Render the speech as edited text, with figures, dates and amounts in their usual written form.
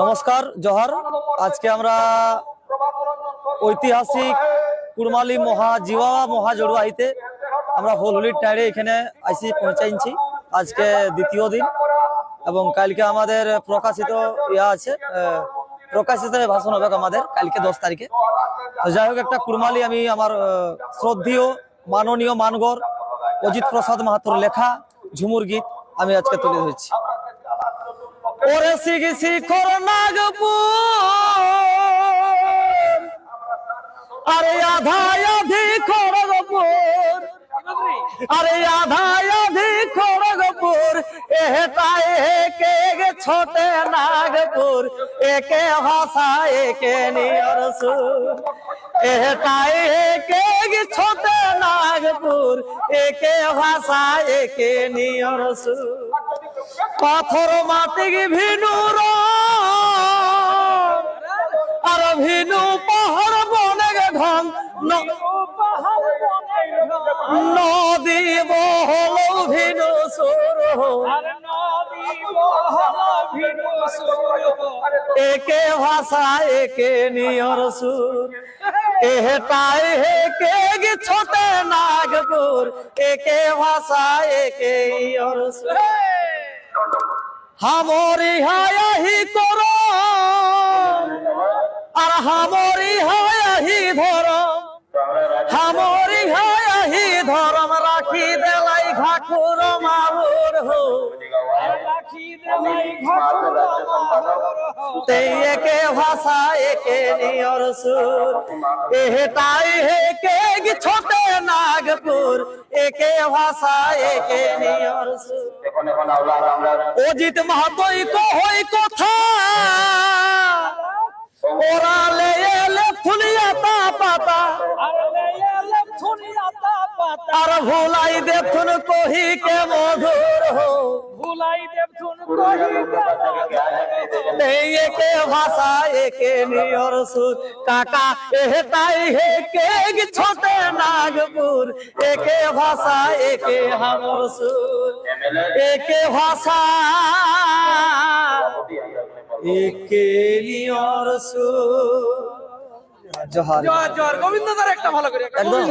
নমস্কার, জোহার। আজকে আমরা ঐতিহাসিক কুড়মালি জিওয়া মহাজড়ুয়াইতে আমরা হোলির টাইরে এখানে আইসি পৌঁছাইছি। আজকে দ্বিতীয় দিন এবং কালকে আমাদের প্রকাশিত আছে, প্রকাশিত ভাষণ হবে আমাদের কালকে 10 তারিখে। যাই হোক, একটা কুড়মালি আমি আমার শ্রদ্ধেয় মাননীয় মানগর অজিত প্রসাদ মাহাতোর লেখা ঝুমুর গীত আমি আজকে তুলে ধরছি। ওরে শিখর নাগপুর, আরে আধা আধি খড়গপুর, আরে আধা আধি খড়গপুর, এহটা একে ছোটে নাগপুর, একে ভাষা একে নিয়র সুর, এহটা একে ছোটে নাগপুর, একে ভাষা একে নিয়র সুর। পাথর মাটি ভিনুর আর ভিনু পাহাড় বনে ঢং, নদী বহল ভিনু সুর, একে ভাষা একে নিয়র সুর, এহটাই হেকে ছোটে নাগপুর, একে ভাষা একে নিয়র সুর। হামরি হায়াহি করো আর হামরি হায়াহি ধরম, হামরি হায়াহি ধরম, রাখি দেলাই ঘাকুর মাহুর হো, একে ভাষা একে নিয়র সুর, এহটাই হেকে ছোটে নাগপুর, একে ভাষা একে নিয়র সুর। অজিত মাহাতোই কই কথা, ওরা লে এলে ফুলিয়াতা পাতা, আর ভুলাই দেখুন কহি কে মধুর হো, ভুলাই দেখুন একে ভাষা একে নিয়র সুর। কাকা এহটাই হেকে ছোটে নাগপুর, একে ভাষা একে হামর সুর, একে ভাষা একে নিয়র সুর। জোহার। গোবিন্দ একটা ভালো করে একদম।